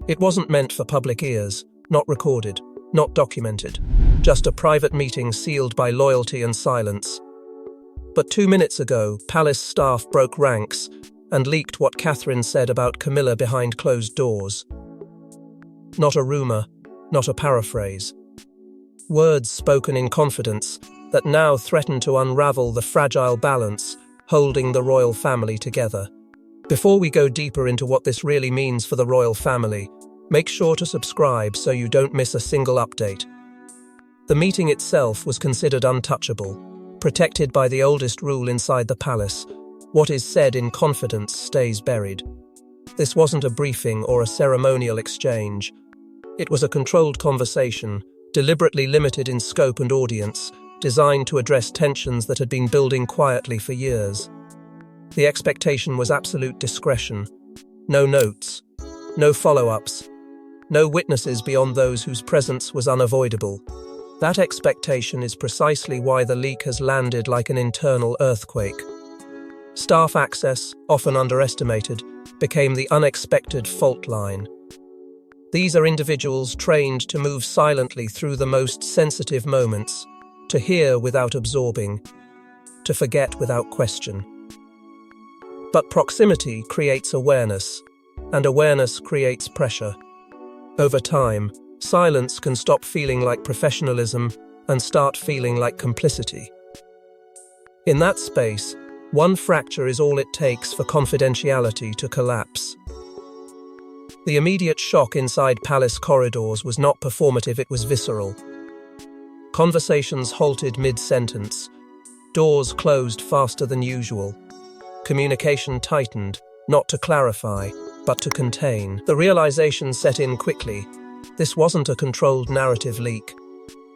It wasn't meant for public ears, not recorded, not documented, just a private meeting sealed by loyalty and silence. But 2 minutes ago, palace staff broke ranks and leaked what Catherine said about Camilla behind closed doors. Not a rumour, not a paraphrase. Words spoken in confidence that now threaten to unravel the fragile balance holding the royal family together. Before we go deeper into what this really means for the royal family, make sure to subscribe so you don't miss a single update. The meeting itself was considered untouchable, protected by the oldest rule inside the palace: what is said in confidence stays buried. This wasn't a briefing or a ceremonial exchange. It was a controlled conversation, deliberately limited in scope and audience, designed to address tensions that had been building quietly for years. The expectation was absolute discretion. No notes, no follow-ups, no witnesses beyond those whose presence was unavoidable. That expectation is precisely why the leak has landed like an internal earthquake. Staff access, often underestimated, became the unexpected fault line. These are individuals trained to move silently through the most sensitive moments, to hear without absorbing, to forget without question. But proximity creates awareness, and awareness creates pressure. Over time, silence can stop feeling like professionalism and start feeling like complicity. In that space, one fracture is all it takes for confidentiality to collapse. The immediate shock inside palace corridors was not performative, it was visceral. Conversations halted mid-sentence. Doors closed faster than usual. Communication tightened, not to clarify, but to contain. The realization set in quickly. This wasn't a controlled narrative leak.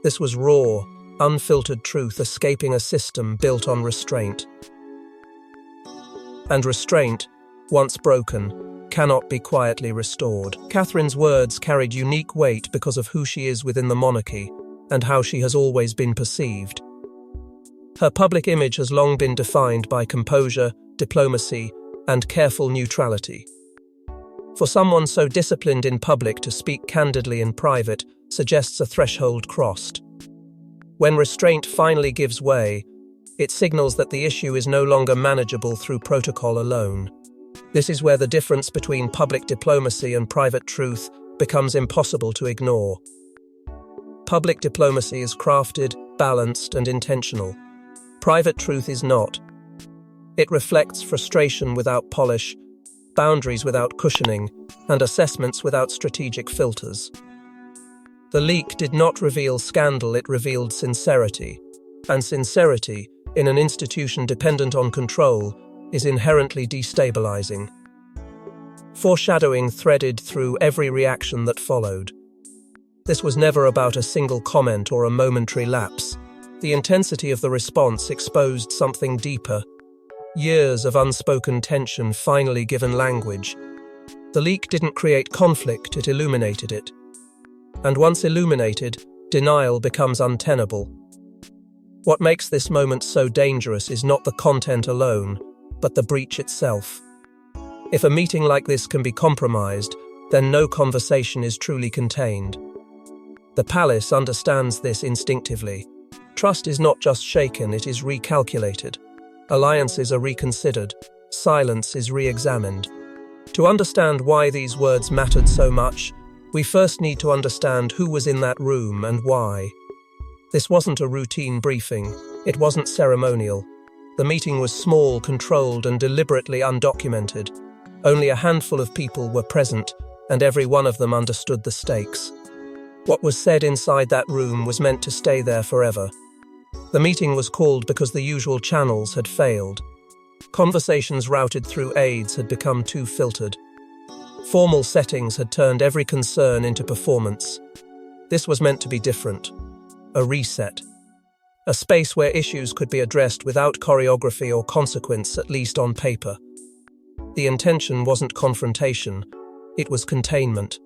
This was raw, unfiltered truth escaping a system built on restraint. And restraint, once broken, cannot be quietly restored. Catherine's words carried unique weight because of who she is within the monarchy and how she has always been perceived. Her public image has long been defined by composure, diplomacy, and careful neutrality. For someone so disciplined in public to speak candidly in private suggests a threshold crossed. When restraint finally gives way, it signals that the issue is no longer manageable through protocol alone. This is where the difference between public diplomacy and private truth becomes impossible to ignore. Public diplomacy is crafted, balanced, and intentional. Private truth is not. It reflects frustration without polish, boundaries without cushioning, and assessments without strategic filters. The leak did not reveal scandal, it revealed sincerity. And sincerity, in an institution dependent on control, is inherently destabilizing. Foreshadowing threaded through every reaction that followed. This was never about a single comment or a momentary lapse. The intensity of the response exposed something deeper. Years of unspoken tension finally given language. The leak didn't create conflict, it illuminated it. And once illuminated, denial becomes untenable. What makes this moment so dangerous is not the content alone, but the breach itself. If a meeting like this can be compromised, then no conversation is truly contained. The palace understands this instinctively. Trust is not just shaken, it is recalculated. Alliances are reconsidered. Silence is re-examined. To understand why these words mattered so much, we first need to understand who was in that room and why. This wasn't a routine briefing. It wasn't ceremonial. The meeting was small, controlled, and deliberately undocumented. Only a handful of people were present, and every one of them understood the stakes. What was said inside that room was meant to stay there forever. The meeting was called because the usual channels had failed. Conversations routed through aides had become too filtered. Formal settings had turned every concern into performance. This was meant to be different. A reset. A space where issues could be addressed without choreography or consequence, at least on paper. The intention wasn't confrontation, it was containment.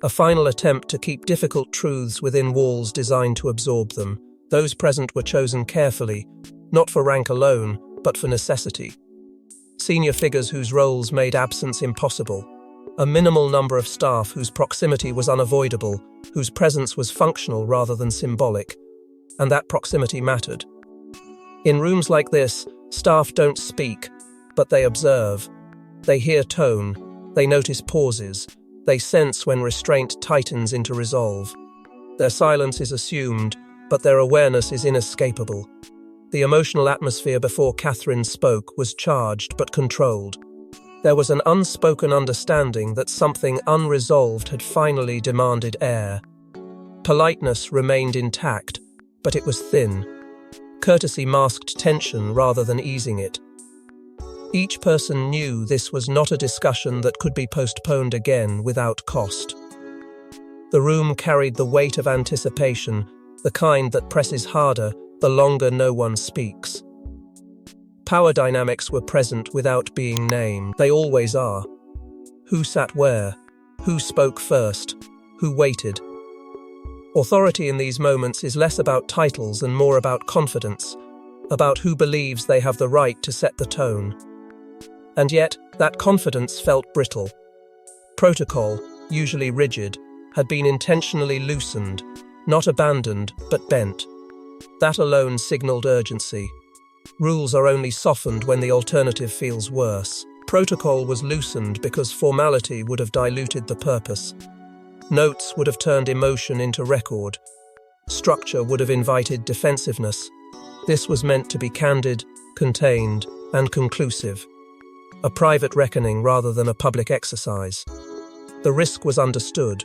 A final attempt to keep difficult truths within walls designed to absorb them. Those present were chosen carefully, not for rank alone, but for necessity. Senior figures whose roles made absence impossible. A minimal number of staff whose proximity was unavoidable, whose presence was functional rather than symbolic, and that proximity mattered. In rooms like this, staff don't speak, but they observe. They hear tone, they notice pauses, they sense when restraint tightens into resolve. Their silence is assumed, but their awareness is inescapable. The emotional atmosphere before Catherine spoke was charged but controlled. There was an unspoken understanding that something unresolved had finally demanded air. Politeness remained intact, but it was thin. Courtesy masked tension rather than easing it. Each person knew this was not a discussion that could be postponed again without cost. The room carried the weight of anticipation, the kind that presses harder the longer no one speaks. Power dynamics were present without being named. They always are. Who sat where? Who spoke first? Who waited? Authority in these moments is less about titles and more about confidence, about who believes they have the right to set the tone. And yet, that confidence felt brittle. Protocol, usually rigid, had been intentionally loosened, not abandoned, but bent. That alone signaled urgency. Rules are only softened when the alternative feels worse. Protocol was loosened because formality would have diluted the purpose. Notes would have turned emotion into record. Structure would have invited defensiveness. This was meant to be candid, contained, and conclusive. A private reckoning rather than a public exercise. The risk was understood.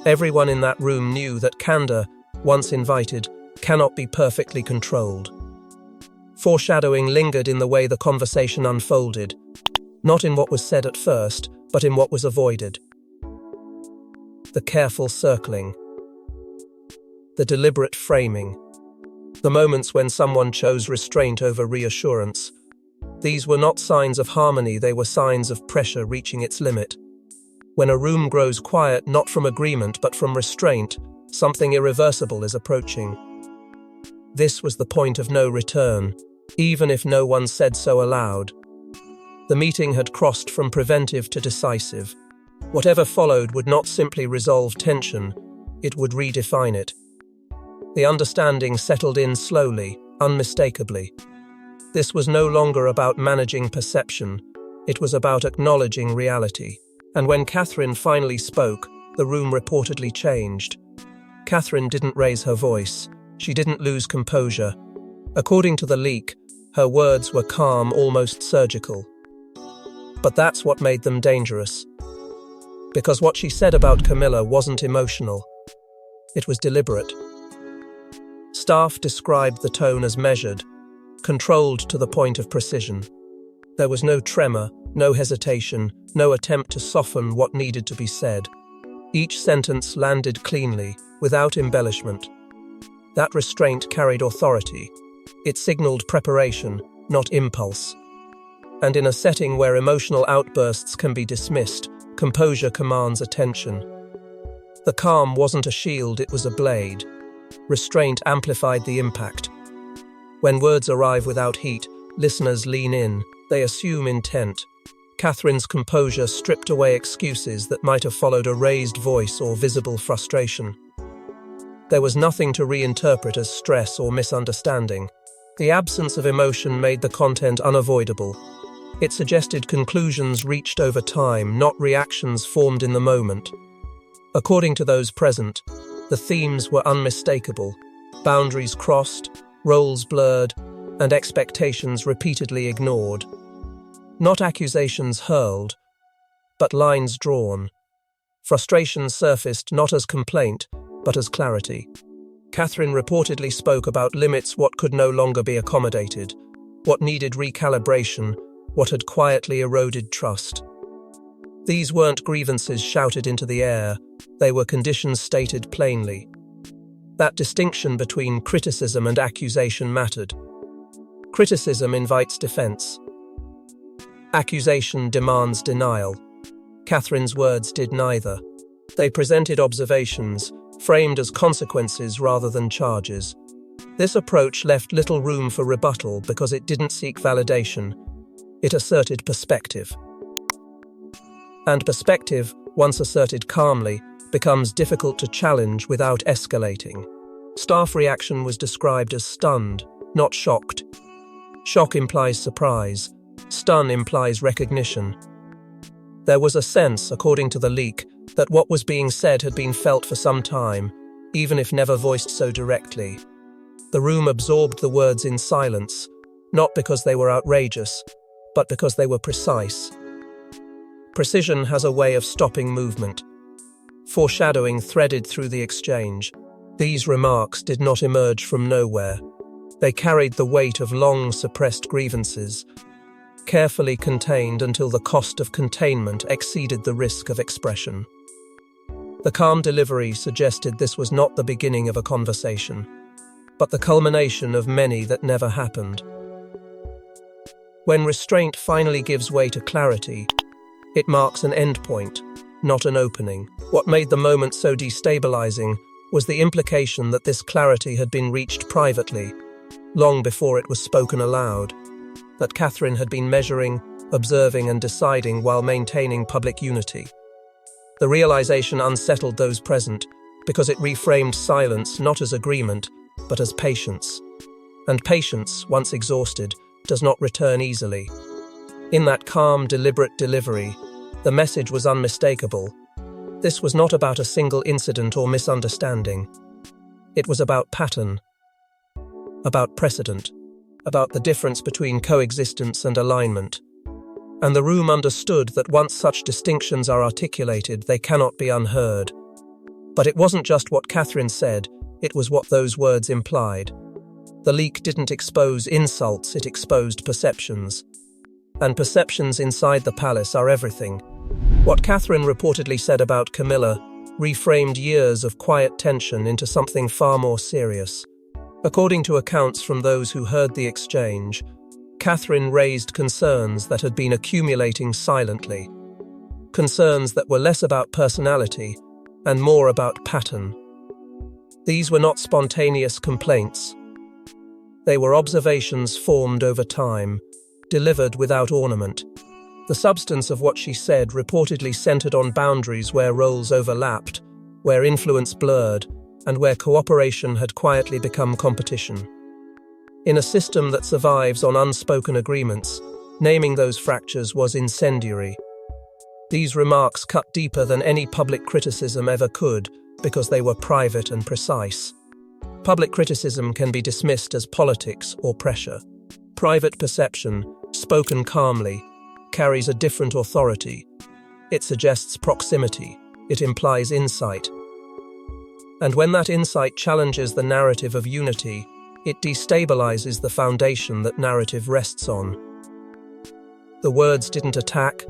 Everyone in that room knew that candor, once invited, cannot be perfectly controlled. Foreshadowing lingered in the way the conversation unfolded, not in what was said at first, but in what was avoided. The careful circling. The deliberate framing. The moments when someone chose restraint over reassurance. These were not signs of harmony, they were signs of pressure reaching its limit. When a room grows quiet not from agreement but from restraint, something irreversible is approaching. This was the point of no return, even if no one said so aloud. The meeting had crossed from preventive to decisive. Whatever followed would not simply resolve tension, it would redefine it. The understanding settled in slowly, unmistakably. This was no longer about managing perception, it was about acknowledging reality. And when Catherine finally spoke, the room reportedly changed. Catherine didn't raise her voice. She didn't lose composure. According to the leak, her words were calm, almost surgical. But that's what made them dangerous. Because what she said about Camilla wasn't emotional. It was deliberate. Staff described the tone as measured, controlled to the point of precision. There was no tremor, no hesitation, no attempt to soften what needed to be said. Each sentence landed cleanly, without embellishment. That restraint carried authority. It signaled preparation, not impulse. And in a setting where emotional outbursts can be dismissed, composure commands attention. The calm wasn't a shield, it was a blade. Restraint amplified the impact. When words arrive without heat, listeners lean in. They assume intent. Catherine's composure stripped away excuses that might have followed a raised voice or visible frustration. There was nothing to reinterpret as stress or misunderstanding. The absence of emotion made the content unavoidable. It suggested conclusions reached over time, not reactions formed in the moment. According to those present, the themes were unmistakable. Boundaries crossed, roles blurred, and expectations repeatedly ignored. Not accusations hurled, but lines drawn. Frustration surfaced not as complaint, but as clarity. Catherine reportedly spoke about limits, what could no longer be accommodated, what needed recalibration, what had quietly eroded trust. These weren't grievances shouted into the air, they were conditions stated plainly. That distinction between criticism and accusation mattered. Criticism invites defense. Accusation demands denial. Catherine's words did neither. They presented observations, framed as consequences rather than charges. This approach left little room for rebuttal because it didn't seek validation. It asserted perspective. And perspective, once asserted calmly, becomes difficult to challenge without escalating. Staff reaction was described as stunned, not shocked. Shock implies surprise. Stun implies recognition. There was a sense, according to the leak, that what was being said had been felt for some time, even if never voiced so directly. The room absorbed the words in silence, not because they were outrageous, but because they were precise. Precision has a way of stopping movement. Foreshadowing threaded through the exchange. These remarks did not emerge from nowhere. They carried the weight of long-suppressed grievances, carefully contained until the cost of containment exceeded the risk of expression. The calm delivery suggested this was not the beginning of a conversation, but the culmination of many that never happened. When restraint finally gives way to clarity, it marks an endpoint, not an opening. What made the moment so destabilizing was the implication that this clarity had been reached privately, long before it was spoken aloud, that Catherine had been measuring, observing and deciding while maintaining public unity. The realization unsettled those present because it reframed silence not as agreement, but as patience. And patience, once exhausted, does not return easily. In that calm, deliberate delivery, the message was unmistakable. This was not about a single incident or misunderstanding. It was about pattern, about precedent, about the difference between coexistence and alignment. And the room understood that once such distinctions are articulated, they cannot be unheard. But it wasn't just what Catherine said, it was what those words implied. The leak didn't expose insults, it exposed perceptions. And perceptions inside the palace are everything. What Catherine reportedly said about Camilla reframed years of quiet tension into something far more serious. According to accounts from those who heard the exchange, Catherine raised concerns that had been accumulating silently. Concerns that were less about personality and more about pattern. These were not spontaneous complaints. They were observations formed over time, delivered without ornament. The substance of what she said reportedly centered on boundaries where roles overlapped, where influence blurred, and where cooperation had quietly become competition. In a system that survives on unspoken agreements, naming those fractures was incendiary. These remarks cut deeper than any public criticism ever could because they were private and precise. Public criticism can be dismissed as politics or pressure. Private perception, spoken calmly, carries a different authority. It suggests proximity. It implies insight. And when that insight challenges the narrative of unity, it destabilizes the foundation that narrative rests on. The words didn't attack,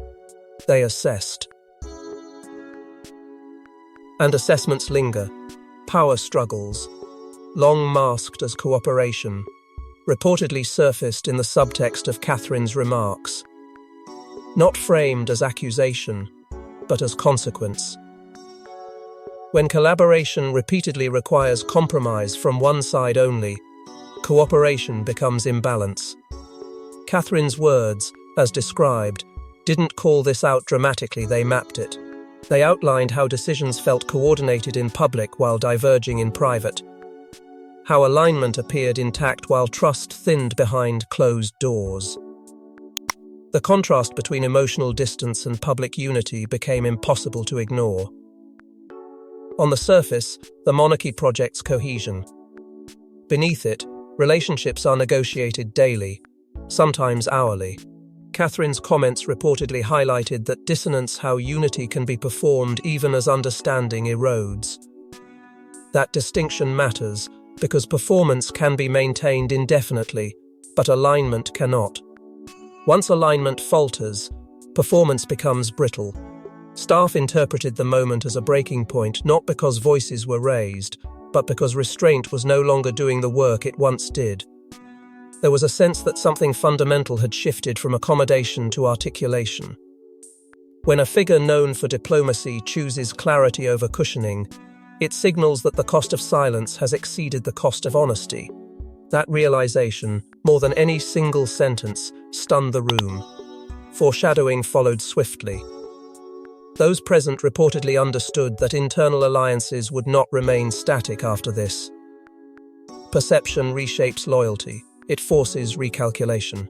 they assessed. And assessments linger. Power struggles, long masked as cooperation, reportedly surfaced in the subtext of Catherine's remarks. Not framed as accusation, but as consequence. When collaboration repeatedly requires compromise from one side only, cooperation becomes imbalance. Catherine's words, as described, didn't call this out dramatically, they mapped it. They outlined how decisions felt coordinated in public while diverging in private. How alignment appeared intact while trust thinned behind closed doors. The contrast between emotional distance and public unity became impossible to ignore. On the surface, the monarchy projects cohesion. Beneath it, relationships are negotiated daily, sometimes hourly. Catherine's comments reportedly highlighted that dissonance how unity can be performed even as understanding erodes. That distinction matters because performance can be maintained indefinitely, but alignment cannot. Once alignment falters, performance becomes brittle. Staff interpreted the moment as a breaking point not because voices were raised, but because restraint was no longer doing the work it once did. There was a sense that something fundamental had shifted from accommodation to articulation. When a figure known for diplomacy chooses clarity over cushioning, it signals that the cost of silence has exceeded the cost of honesty. That realization, more than any single sentence, stunned the room. Foreshadowing followed swiftly. Those present reportedly understood that internal alliances would not remain static after this. Perception reshapes loyalty. It forces recalculation.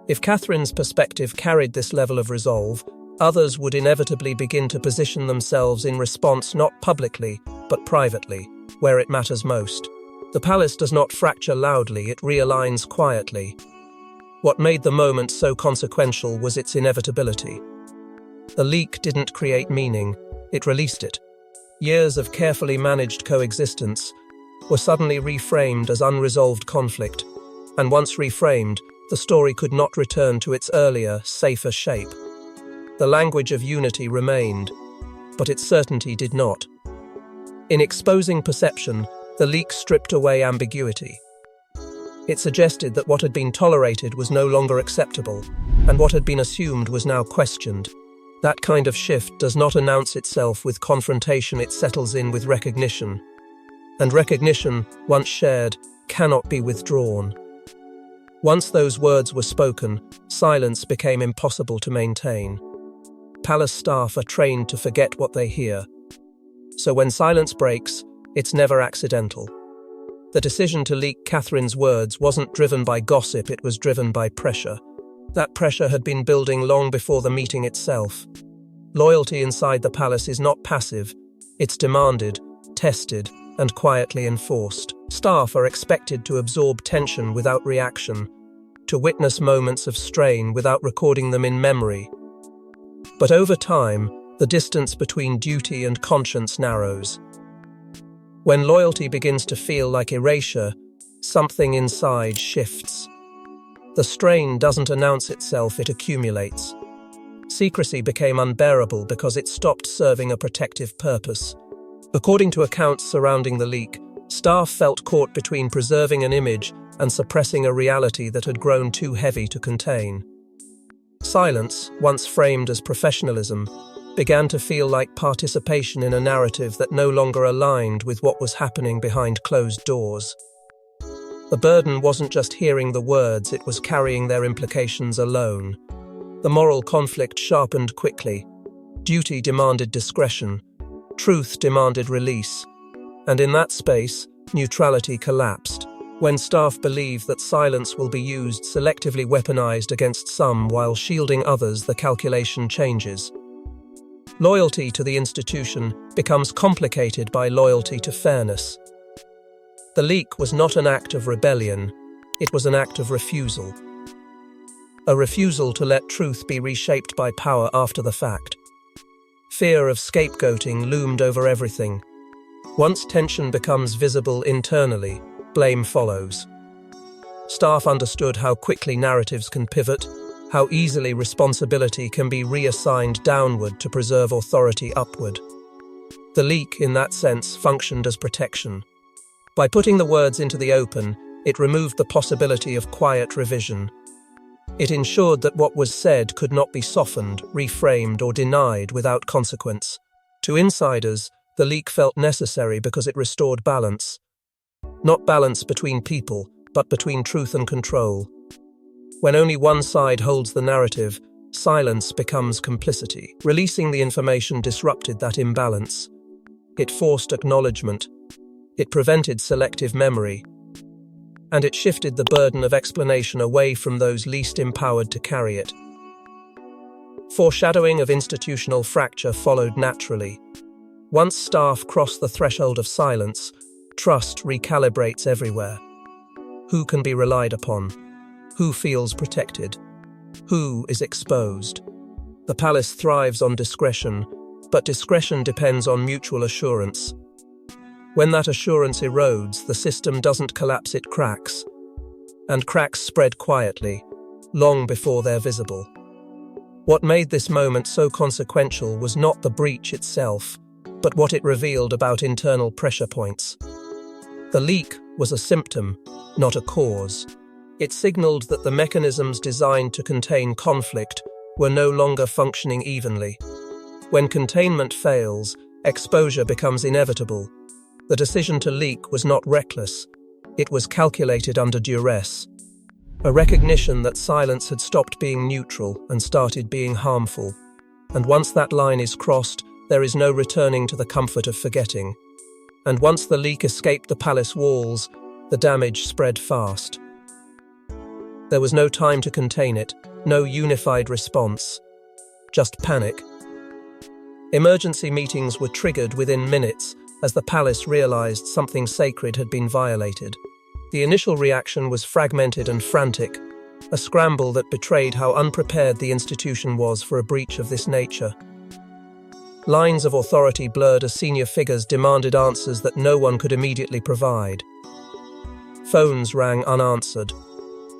If Catherine's perspective carried this level of resolve, others would inevitably begin to position themselves in response not publicly, but privately, where it matters most. The palace does not fracture loudly, it realigns quietly. What made the moment so consequential was its inevitability. The leak didn't create meaning, it released it. Years of carefully managed coexistence were suddenly reframed as unresolved conflict, and once reframed, the story could not return to its earlier, safer shape. The language of unity remained, but its certainty did not. In exposing perception, the leak stripped away ambiguity. It suggested that what had been tolerated was no longer acceptable, and what had been assumed was now questioned. That kind of shift does not announce itself with confrontation, it settles in with recognition. And recognition, once shared, cannot be withdrawn. Once those words were spoken, silence became impossible to maintain. Palace staff are trained to forget what they hear. So when silence breaks, it's never accidental. The decision to leak Catherine's words wasn't driven by gossip, it was driven by pressure. That pressure had been building long before the meeting itself. Loyalty inside the palace is not passive, it's demanded, tested, and quietly enforced. Staff are expected to absorb tension without reaction, to witness moments of strain without recording them in memory. But over time, the distance between duty and conscience narrows. When loyalty begins to feel like erasure, something inside shifts. The strain doesn't announce itself, it accumulates. Secrecy became unbearable because it stopped serving a protective purpose. According to accounts surrounding the leak, staff felt caught between preserving an image and suppressing a reality that had grown too heavy to contain. Silence, once framed as professionalism, began to feel like participation in a narrative that no longer aligned with what was happening behind closed doors. The burden wasn't just hearing the words, it was carrying their implications alone. The moral conflict sharpened quickly. Duty demanded discretion. Truth demanded release. And in that space, neutrality collapsed. When staff believe that silence will be used, selectively weaponized against some while shielding others, the calculation changes. Loyalty to the institution becomes complicated by loyalty to fairness. The leak was not an act of rebellion, it was an act of refusal. A refusal to let truth be reshaped by power after the fact. Fear of scapegoating loomed over everything. Once tension becomes visible internally, blame follows. Staff understood how quickly narratives can pivot, how easily responsibility can be reassigned downward to preserve authority upward. The leak, in that sense, functioned as protection. By putting the words into the open, it removed the possibility of quiet revision. It ensured that what was said could not be softened, reframed, or denied without consequence. To insiders, the leak felt necessary because it restored balance. Not balance between people, but between truth and control. When only one side holds the narrative, silence becomes complicity. Releasing the information disrupted that imbalance. It forced acknowledgement. It prevented selective memory. And it shifted the burden of explanation away from those least empowered to carry it. Foreshadowing of institutional fracture followed naturally. Once staff cross the threshold of silence, trust recalibrates everywhere. Who can be relied upon? Who feels protected? Who is exposed? The palace thrives on discretion, but discretion depends on mutual assurance. When that assurance erodes, the system doesn't collapse, it cracks. And cracks spread quietly, long before they're visible. What made this moment so consequential was not the breach itself, but what it revealed about internal pressure points. The leak was a symptom, not a cause. It signaled that the mechanisms designed to contain conflict were no longer functioning evenly. When containment fails, exposure becomes inevitable. The decision to leak was not reckless. It was calculated under duress. A recognition that silence had stopped being neutral and started being harmful. And once that line is crossed, there is no returning to the comfort of forgetting. And once the leak escaped the palace walls, the damage spread fast. There was no time to contain it, no unified response, just panic. Emergency meetings were triggered within minutes as the palace realized something sacred had been violated. The initial reaction was fragmented and frantic, a scramble that betrayed how unprepared the institution was for a breach of this nature. Lines of authority blurred as senior figures demanded answers that no one could immediately provide. Phones rang unanswered.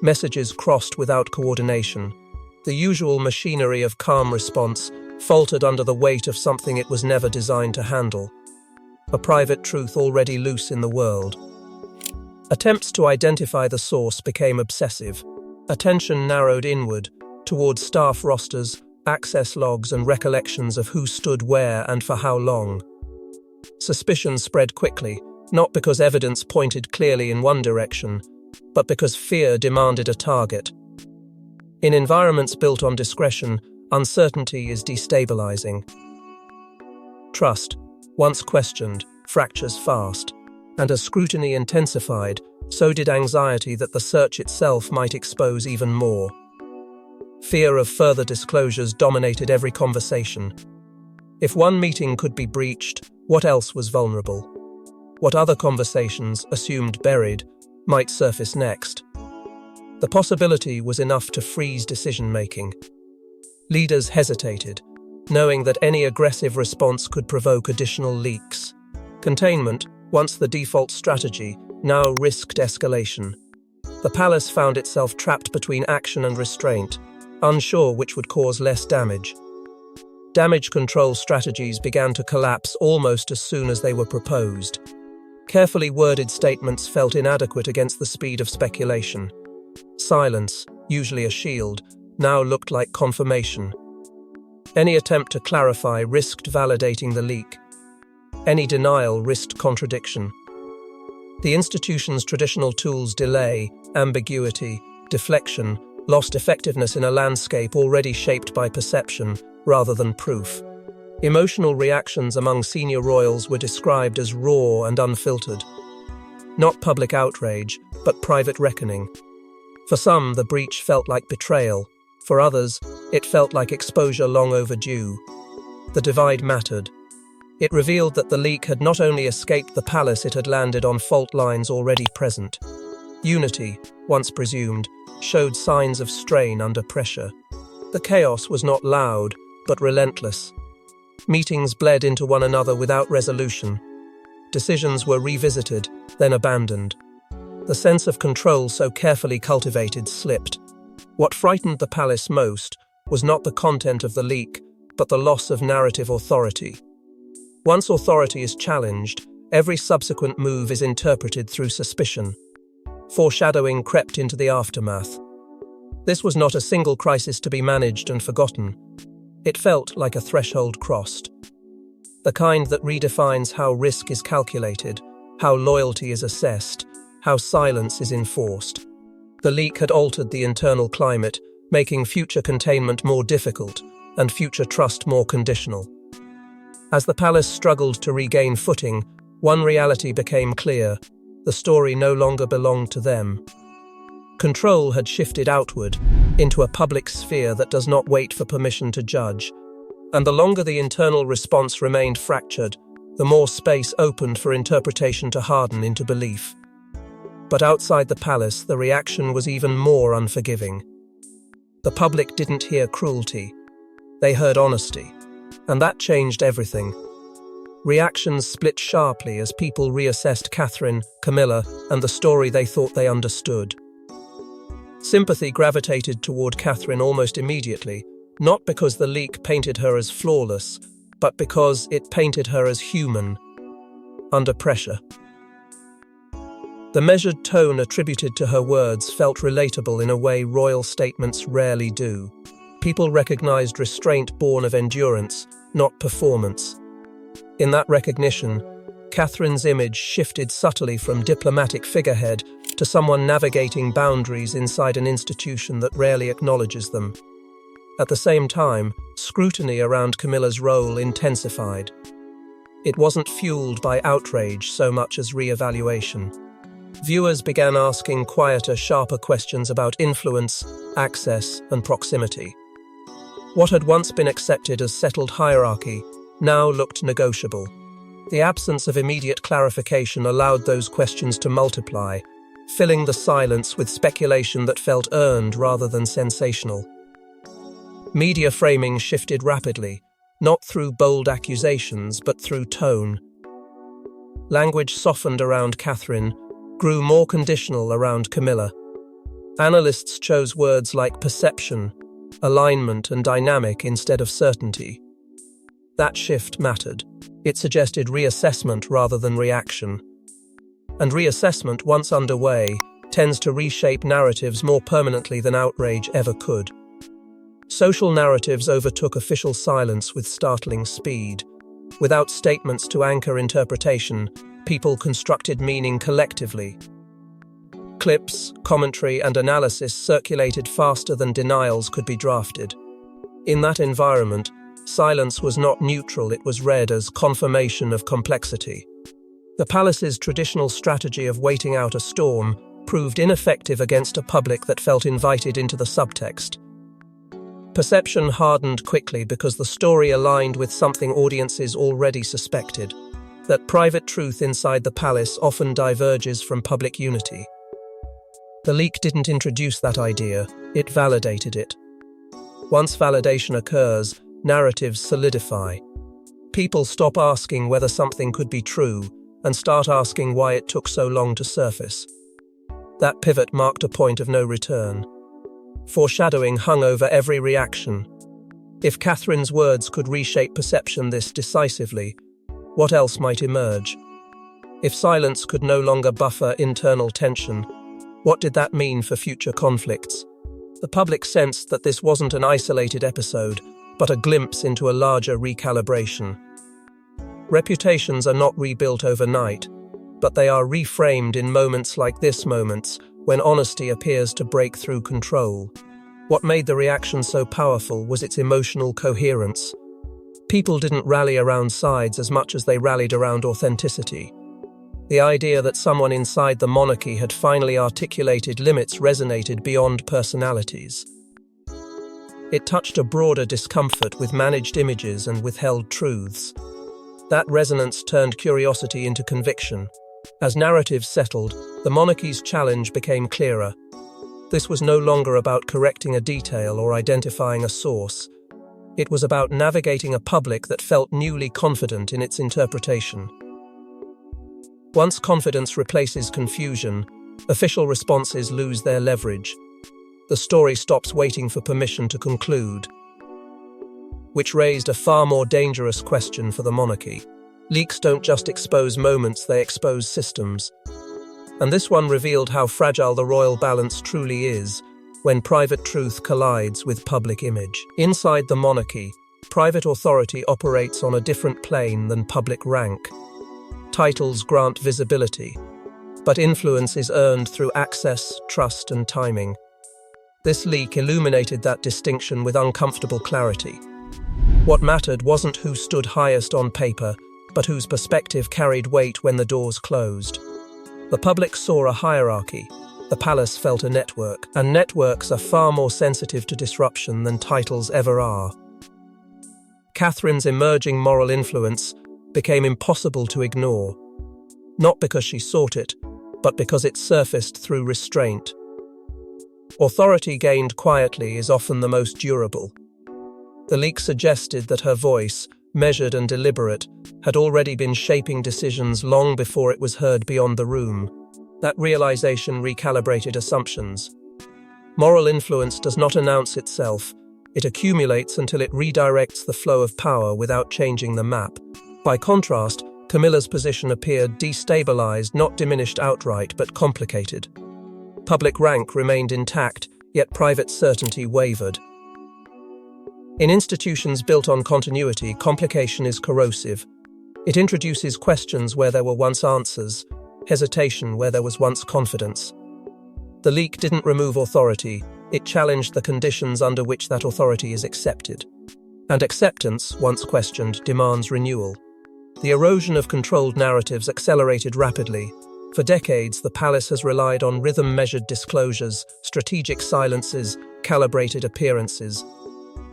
Messages crossed without coordination. The usual machinery of calm response faltered under the weight of something it was never designed to handle. A private truth already loose in the world. Attempts to identify the source became obsessive. Attention narrowed inward, towards staff rosters, access logs and recollections of who stood where and for how long. Suspicion spread quickly, not because evidence pointed clearly in one direction, but because fear demanded a target. In environments built on discretion, uncertainty is destabilizing. Trust, once questioned, fractures fast, and as scrutiny intensified, so did anxiety that the search itself might expose even more. Fear of further disclosures dominated every conversation. If one meeting could be breached, what else was vulnerable? What other conversations, assumed buried, might surface next? The possibility was enough to freeze decision-making. Leaders hesitated, knowing that any aggressive response could provoke additional leaks. Containment, once the default strategy, now risked escalation. The palace found itself trapped between action and restraint, unsure which would cause less damage. Damage control strategies began to collapse almost as soon as they were proposed. Carefully worded statements felt inadequate against the speed of speculation. Silence, usually a shield, now looked like confirmation. Any attempt to clarify risked validating the leak. Any denial risked contradiction. The institution's traditional tools, delay, ambiguity, deflection, lost effectiveness in a landscape already shaped by perception rather than proof. Emotional reactions among senior royals were described as raw and unfiltered. Not public outrage, but private reckoning. For some, the breach felt like betrayal. For others, it felt like exposure long overdue. The divide mattered. It revealed that the leak had not only escaped the palace, it had landed on fault lines already present. Unity, once presumed, showed signs of strain under pressure. The chaos was not loud, but relentless. Meetings bled into one another without resolution. Decisions were revisited, then abandoned. The sense of control so carefully cultivated slipped. What frightened the palace most was not the content of the leak, but the loss of narrative authority. Once authority is challenged, every subsequent move is interpreted through suspicion. Foreshadowing crept into the aftermath. This was not a single crisis to be managed and forgotten. It felt like a threshold crossed. The kind that redefines how risk is calculated, how loyalty is assessed, how silence is enforced. The leak had altered the internal climate, making future containment more difficult and future trust more conditional. As the palace struggled to regain footing, one reality became clear: the story no longer belonged to them. Control had shifted outward, into a public sphere that does not wait for permission to judge. And the longer the internal response remained fractured, the more space opened for interpretation to harden into belief. But outside the palace, the reaction was even more unforgiving. The public didn't hear cruelty. They heard honesty. And that changed everything. Reactions split sharply as people reassessed Catherine, Camilla, and the story they thought they understood. Sympathy gravitated toward Catherine almost immediately, not because the leak painted her as flawless, but because it painted her as human, under pressure. The measured tone attributed to her words felt relatable in a way royal statements rarely do. People recognized restraint born of endurance, not performance. In that recognition, Catherine's image shifted subtly from diplomatic figurehead to someone navigating boundaries inside an institution that rarely acknowledges them. At the same time, scrutiny around Camilla's role intensified. It wasn't fueled by outrage so much as re-evaluation. Viewers began asking quieter, sharper questions about influence, access, and proximity. What had once been accepted as settled hierarchy now looked negotiable. The absence of immediate clarification allowed those questions to multiply, filling the silence with speculation that felt earned rather than sensational. Media framing shifted rapidly, not through bold accusations but through tone. Language softened around Catherine, grew more conditional around Camilla. Analysts chose words like perception, alignment, and dynamic instead of certainty. That shift mattered. It suggested reassessment rather than reaction. And reassessment, once underway, tends to reshape narratives more permanently than outrage ever could. Social narratives overtook official silence with startling speed. Without statements to anchor interpretation, people constructed meaning collectively. Clips, commentary, and analysis circulated faster than denials could be drafted. In that environment, silence was not neutral, it was read as confirmation of complexity. The palace's traditional strategy of waiting out a storm proved ineffective against a public that felt invited into the subtext. Perception hardened quickly because the story aligned with something audiences already suspected, that private truth inside the palace often diverges from public unity. The leak didn't introduce that idea, it validated it. Once validation occurs, narratives solidify. People stop asking whether something could be true and start asking why it took so long to surface. That pivot marked a point of no return. Foreshadowing hung over every reaction. If Catherine's words could reshape perception this decisively, what else might emerge? If silence could no longer buffer internal tension, what did that mean for future conflicts? The public sensed that this wasn't an isolated episode, but a glimpse into a larger recalibration. Reputations are not rebuilt overnight, but they are reframed in moments like this, moments when honesty appears to break through control. What made the reaction so powerful was its emotional coherence. People didn't rally around sides as much as they rallied around authenticity. The idea that someone inside the monarchy had finally articulated limits resonated beyond personalities. It touched a broader discomfort with managed images and withheld truths. That resonance turned curiosity into conviction. As narratives settled, the monarchy's challenge became clearer. This was no longer about correcting a detail or identifying a source. It was about navigating a public that felt newly confident in its interpretation. Once confidence replaces confusion, official responses lose their leverage. The story stops waiting for permission to conclude, which raised a far more dangerous question for the monarchy. Leaks don't just expose moments, they expose systems. And this one revealed how fragile the royal balance truly is when private truth collides with public image. Inside the monarchy, private authority operates on a different plane than public rank. Titles grant visibility, but influence is earned through access, trust, and timing. This leak illuminated that distinction with uncomfortable clarity. What mattered wasn't who stood highest on paper, but whose perspective carried weight when the doors closed. The public saw a hierarchy, the palace felt a network, and networks are far more sensitive to disruption than titles ever are. Catherine's emerging moral influence became impossible to ignore, not because she sought it, but because it surfaced through restraint. Authority gained quietly is often the most durable. The leak suggested that her voice, measured and deliberate, had already been shaping decisions long before it was heard beyond the room. That realization recalibrated assumptions. Moral influence does not announce itself. It accumulates until it redirects the flow of power without changing the map. By contrast, Camilla's position appeared destabilized, not diminished outright, but complicated. Public rank remained intact, yet private certainty wavered. In institutions built on continuity, complication is corrosive. It introduces questions where there were once answers, hesitation where there was once confidence. The leak didn't remove authority, It challenged the conditions under which that authority is accepted. And acceptance, once questioned, demands renewal. The erosion of controlled narratives accelerated rapidly. For decades, the palace has relied on rhythm-measured disclosures, strategic silences, calibrated appearances.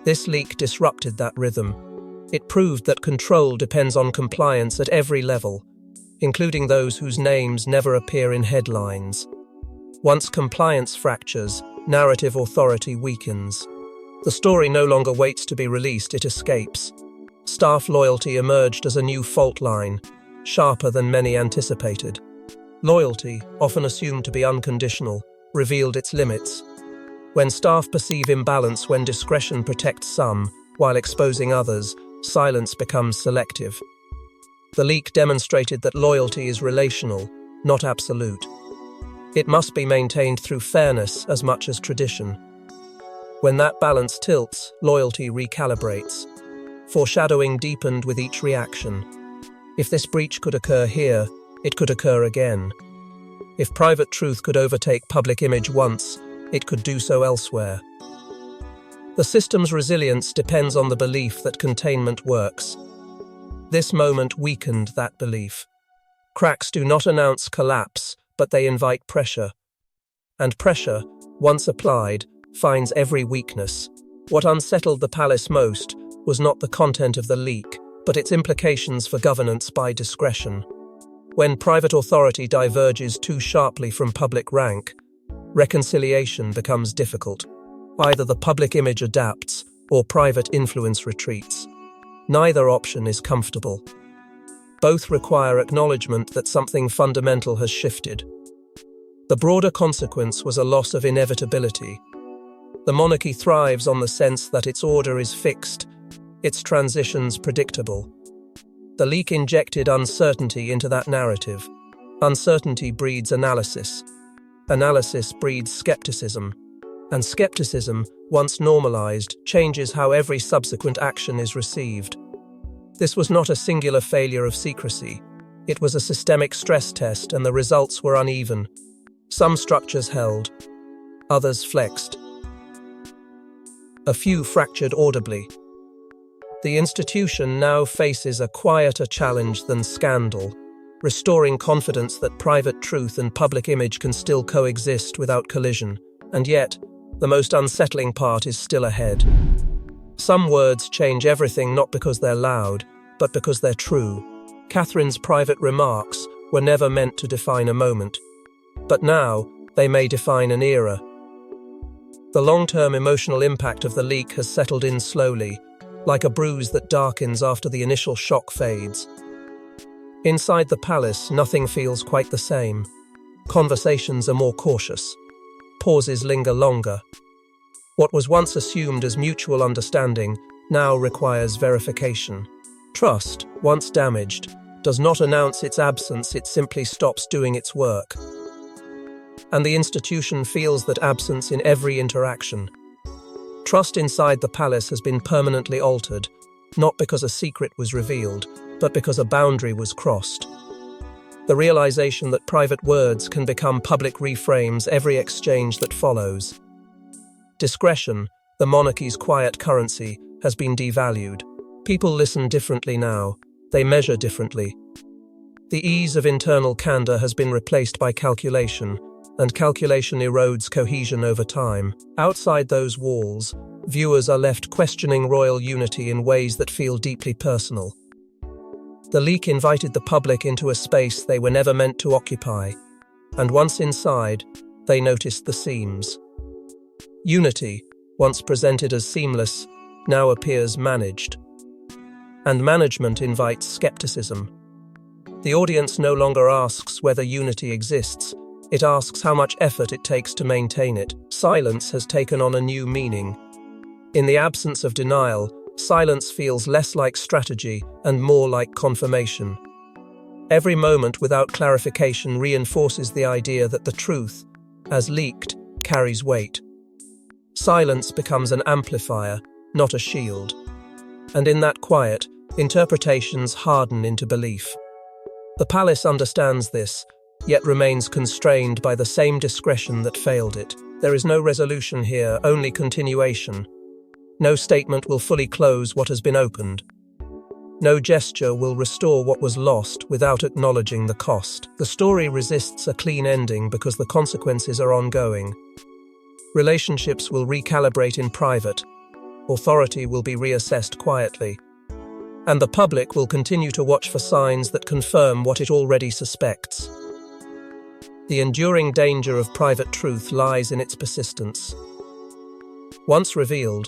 This leak disrupted that rhythm. It proved that control depends on compliance at every level, including those whose names never appear in headlines. Once compliance fractures, narrative authority weakens. The story no longer waits to be released, it escapes. Staff loyalty emerged as a new fault line, sharper than many anticipated. Loyalty, often assumed to be unconditional, revealed its limits. When staff perceive imbalance, when discretion protects some, while exposing others, silence becomes selective. The leak demonstrated that loyalty is relational, not absolute. It must be maintained through fairness as much as tradition. When that balance tilts, loyalty recalibrates. Foreshadowing deepened with each reaction. If this breach could occur here, it could occur again. If private truth could overtake public image once, it could do so elsewhere. The system's resilience depends on the belief that containment works. This moment weakened that belief. Cracks do not announce collapse, but they invite pressure. And pressure, once applied, finds every weakness. What unsettled the palace most was not the content of the leak, but its implications for governance by discretion. When private authority diverges too sharply from public rank, reconciliation becomes difficult. Either the public image adapts or private influence retreats. Neither option is comfortable. Both require acknowledgement that something fundamental has shifted. The broader consequence was a loss of inevitability. The monarchy thrives on the sense that its order is fixed, its transitions predictable. The leak injected uncertainty into that narrative. Uncertainty breeds analysis. Analysis breeds skepticism. And skepticism, once normalized, changes how every subsequent action is received. This was not a singular failure of secrecy. It was a systemic stress test, and the results were uneven. Some structures held, others flexed. A few fractured audibly. The institution now faces a quieter challenge than scandal, restoring confidence that private truth and public image can still coexist without collision. And yet, the most unsettling part is still ahead. Some words change everything not because they're loud, but because they're true. Catherine's private remarks were never meant to define a moment. But now, they may define an era. The long-term emotional impact of the leak has settled in slowly, like a bruise that darkens after the initial shock fades. Inside the palace, nothing feels quite the same. Conversations are more cautious. Pauses linger longer. What was once assumed as mutual understanding now requires verification. Trust, once damaged, does not announce its absence, it simply stops doing its work. And the institution feels that absence in every interaction. Trust inside the palace has been permanently altered, not because a secret was revealed, but because a boundary was crossed. The realization that private words can become public reframes every exchange that follows. Discretion, the monarchy's quiet currency, has been devalued. People listen differently now. They measure differently. The ease of internal candor has been replaced by calculation, and calculation erodes cohesion over time. Outside those walls, viewers are left questioning royal unity in ways that feel deeply personal. The leak invited the public into a space they were never meant to occupy, and once inside, they noticed the seams. Unity, once presented as seamless, now appears managed. And management invites skepticism. The audience no longer asks whether unity exists, it asks how much effort it takes to maintain it. Silence has taken on a new meaning. In the absence of denial, silence feels less like strategy and more like confirmation. Every moment without clarification reinforces the idea that the truth, as leaked, carries weight. Silence becomes an amplifier, not a shield. And in that quiet, interpretations harden into belief. The palace understands this, yet remains constrained by the same discretion that failed it. There is no resolution here, only continuation. No statement will fully close what has been opened. No gesture will restore what was lost without acknowledging the cost. The story resists a clean ending because the consequences are ongoing. Relationships will recalibrate in private. Authority will be reassessed quietly. And the public will continue to watch for signs that confirm what it already suspects. The enduring danger of private truth lies in its persistence. Once revealed,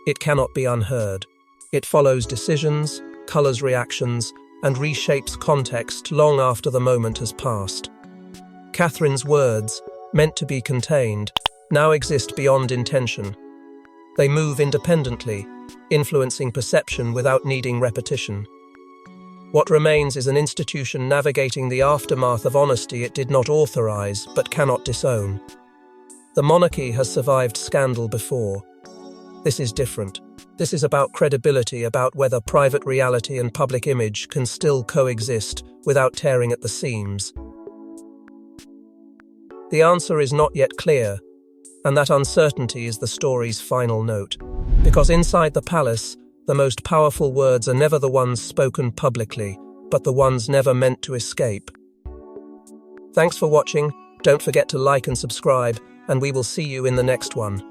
it cannot be unheard. It follows decisions, colors reactions, and reshapes context long after the moment has passed. Catherine's words, meant to be contained, now exist beyond intention. They move independently, influencing perception without needing repetition. What remains is an institution navigating the aftermath of honesty it did not authorize but cannot disown. The monarchy has survived scandal before. This is different. This is about credibility, about whether private reality and public image can still coexist without tearing at the seams. The answer is not yet clear, and that uncertainty is the story's final note. Because inside the palace, the most powerful words are never the ones spoken publicly, but the ones never meant to escape. Thanks for watching. Don't forget to like and subscribe, and we will see you in the next one.